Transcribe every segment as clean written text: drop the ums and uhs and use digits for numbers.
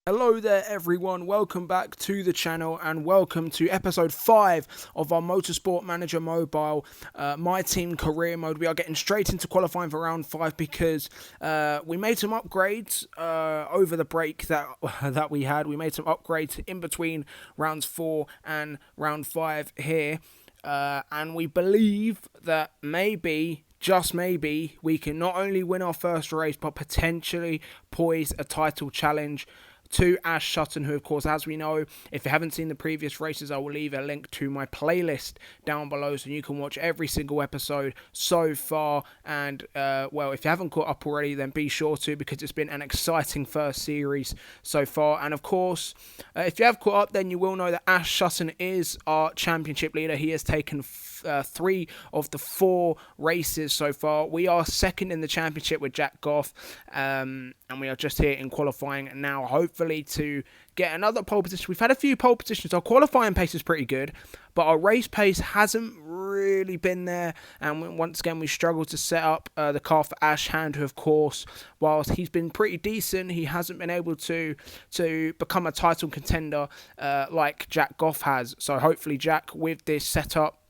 Hello there everyone, welcome back to the channel and welcome to episode 5 of our Motorsport Manager Mobile MyTeam career mode. We are getting straight into qualifying for round 5 because we made some upgrades over the break that we had. We made some upgrades in between rounds 4 and round 5 here, and we believe that just maybe, we can not only win our first race but potentially poise a title challenge to Ash Sutton, who, of course, as we know, if you haven't seen the previous races, I will leave a link to my playlist down below so you can watch every single episode so far. And, well, if you haven't caught up already, then be sure to, because it's been an exciting first series so far. And, of course, if you have caught up, then you will know that Ash Sutton is our championship leader. He has taken 3 of the 4 races so far. We are second in the championship with Jack Goff, and we are just here in qualifying now, hopefully to get another pole position. We've had a few pole positions. Our qualifying pace is pretty good, but our race pace hasn't really been there, and once again we struggled to set up the car for Ash Hand, who, of course, whilst he's been pretty decent, he hasn't been able to become a title contender like Jack Goff has. So hopefully Jack, with this setup,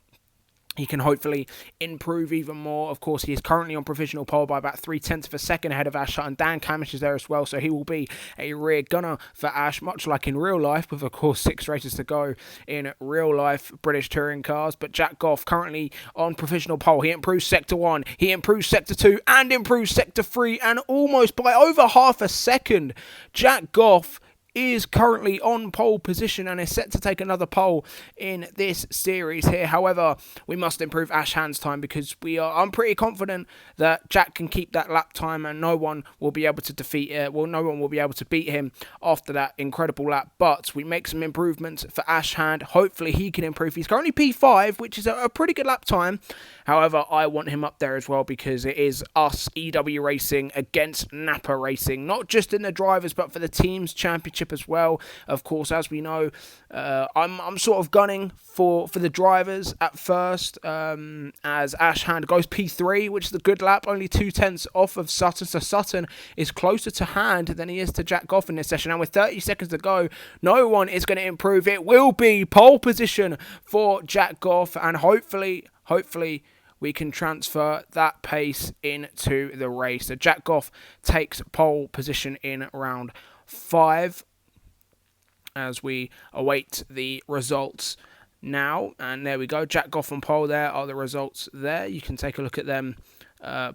he can hopefully improve even more. Of course, he is currently on provisional pole by about 0.3 of a second ahead of Ash, and Dan Camish is there as well, so he will be a rear gunner for Ash, much like in real life, with, of course, 6 races to go in real life British touring cars. But Jack Goff currently on provisional pole. He improves Sector 1, he improves Sector 2, and improves Sector 3, and almost by over half a second, Jack Goff is currently on pole position and is set to take another pole in this series here. However, we must improve Ash Hand's time, because I'm pretty confident that Jack can keep that lap time and no one will be able to no one will be able to beat him after that incredible lap. But we make some improvements for Ash Hand. Hopefully he can improve. He's currently P5, which is a pretty good lap time. However, I want him up there as well, because it is us, EW Racing, against Napa Racing, not just in the drivers but for the team's championship as well. Of course, as we know, I'm sort of gunning for the drivers at first, as Ash Hand goes P3, which is a good lap, only 0.2 off of Sutton. So Sutton is closer to Hand than he is to Jack Goff in this session, and with 30 seconds to go, no one is going to improve. It will be pole position for Jack Goff, and hopefully we can transfer that pace into the race. So Jack Goff takes pole position in round 5 as we await the results now. And there we go, Jack Goff on pole. There are the results there. You can take a look at them.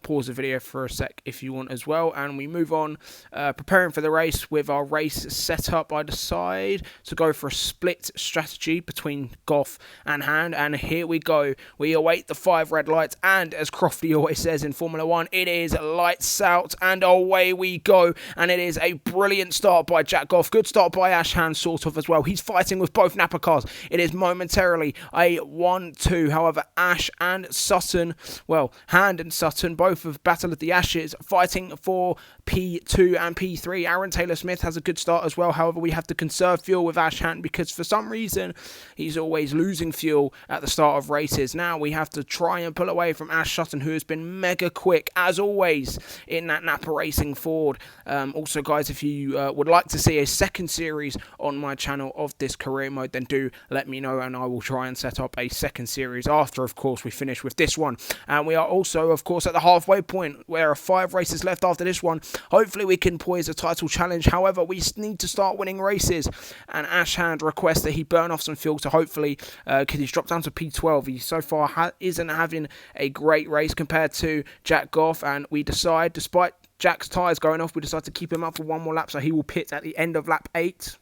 Pause the video for a sec if you want as well, and we move on, preparing for the race. With our race set up, I decide to go for a split strategy between Goff and Hand, and here we go. We await the 5 red lights, and as Crofty always says in Formula 1, it is lights out, and away we go. And it is a brilliant start by Jack Goff, good start by Ash Hand sort of as well. He's fighting with both Napa cars. It is momentarily a 1-2. However, Ash and Sutton, well, Hand and Sutton both have Battle of the Ashes, fighting for P2 and P3. Aaron Taylor-Smith has a good start as well. However, we have to conserve fuel with Ash Hand, because for some reason he's always losing fuel at the start of races. Now we have to try and pull away from Ash Sutton, who has been mega quick as always in that Napa Racing Ford. Also, guys, if you would like to see a second series on my channel of this career mode, then do let me know, and I will try and set up a second series after, of course, we finish with this one. And we are also, of course, at the halfway point, where there are 5 races left after this one. Hopefully we can poise a title challenge. However, we need to start winning races, and Ash Hand requests that he burn off some fuel to hopefully, because he's dropped down to P12. He so far isn't having a great race compared to Jack Goff, and we decide, despite Jack's tyres going off, we decide to keep him up for one more lap, so he will pit at the end of lap 8.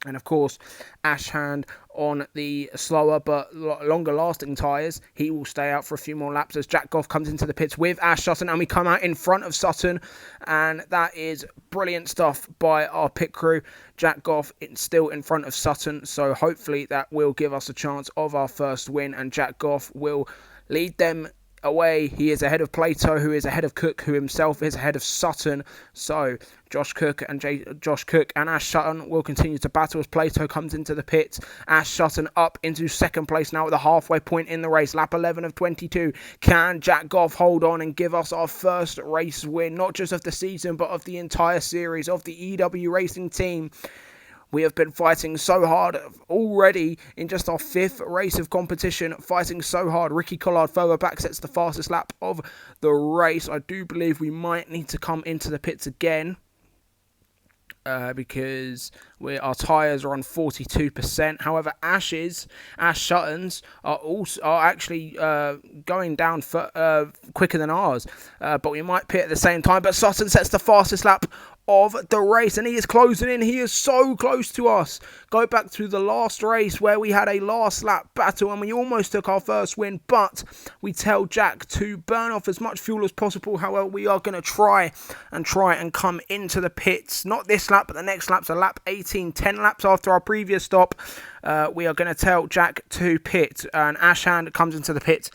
And of course, Ash Hand on the slower but longer lasting tyres, he will stay out for a few more laps as Jack Goff comes into the pits with Ash Sutton, and we come out in front of Sutton, and that is brilliant stuff by our pit crew. Jack Goff is still in front of Sutton, so hopefully that will give us a chance of our first win, and Jack Goff will lead them away. He is ahead of Plato, who is ahead of Cook, who himself is ahead of Sutton. So Josh Cook and Ash Sutton will continue to battle as Plato comes into the pit. Ash Sutton up into second place now at the halfway point in the race. Lap 11 of 22. Can Jack Goff hold on and give us our first race win, not just of the season, but of the entire series of the EW Racing team? We have been fighting so hard already in just our 5th race of competition, fighting so hard. Ricky Collard further back sets the fastest lap of the race. I do believe we might need to come into the pits again because our tyres are on 42%. However, Ash Sutton's are actually going down quicker than ours, but we might pit at the same time. But Sutton sets the fastest lap of the race, and he is closing in. He is so close to us. Go back to the last race where we had a last lap battle and we almost took our first win, but we tell Jack to burn off as much fuel as possible. However, we are going to try and come into the pits, not this lap, but the next lap, so lap 18, 10 laps after our previous stop. We are going to tell Jack to pit, and Ashand comes into the pit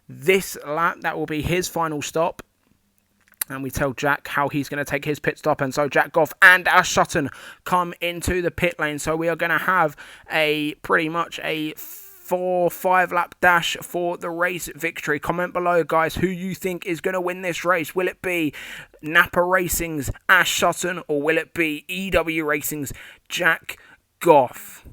this lap. That will be his final stop. And we tell Jack how he's going to take his pit stop. And so Jack Goff and Ash Sutton come into the pit lane. So we are going to have pretty much a 4-5 lap dash for the race victory. Comment below, guys, who you think is going to win this race. Will it be Napa Racing's Ash Sutton, or will it be EW Racing's Jack Goff?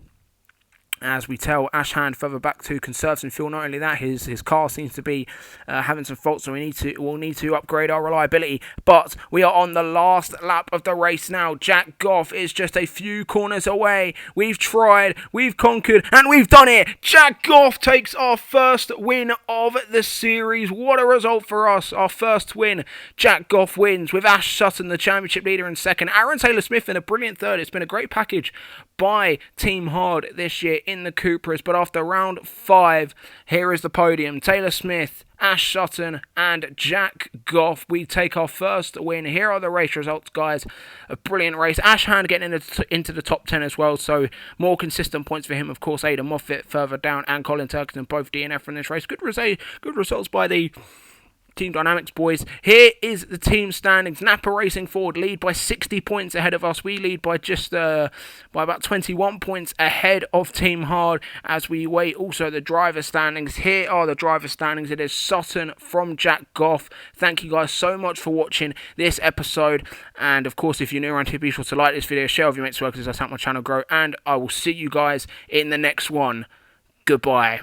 As we tell Ashand further back to conserve some fuel. Not only that, his car seems to be having some faults, so we'll need to upgrade our reliability. But we are on the last lap of the race now. Jack Goff is just a few corners away. We've tried, we've conquered, and we've done it. Jack Goff takes our first win of the series. What a result for us. Our first win. Jack Goff wins with Ash Sutton, the championship leader, in second. Aaron Taylor-Smith in a brilliant third. It's been a great package by Team Hard this year in the Cupras. But after round 5, here is the podium. Taylor-Smith, Ash Sutton and Jack Goff. We take our first win. Here are the race results, guys. A brilliant race. Ashand getting into the top 10 as well, so more consistent points for him. Of course, Aidan Moffat further down and Colin Turkington both DNF in this race. Good results by the Team Dynamics boys. Here is the team standings. Napa Racing Ford lead by 60 points ahead of us. We lead by just by about 21 points ahead of Team Hard as we wait. Also the driver standings. Here are the driver standings. It is Sutton from Jack Goff. Thank you guys so much for watching this episode. And of course, if you're new around here, be sure to like this video, share with your mates as well, because that's helped my channel grow. And I will see you guys in the next one. Goodbye.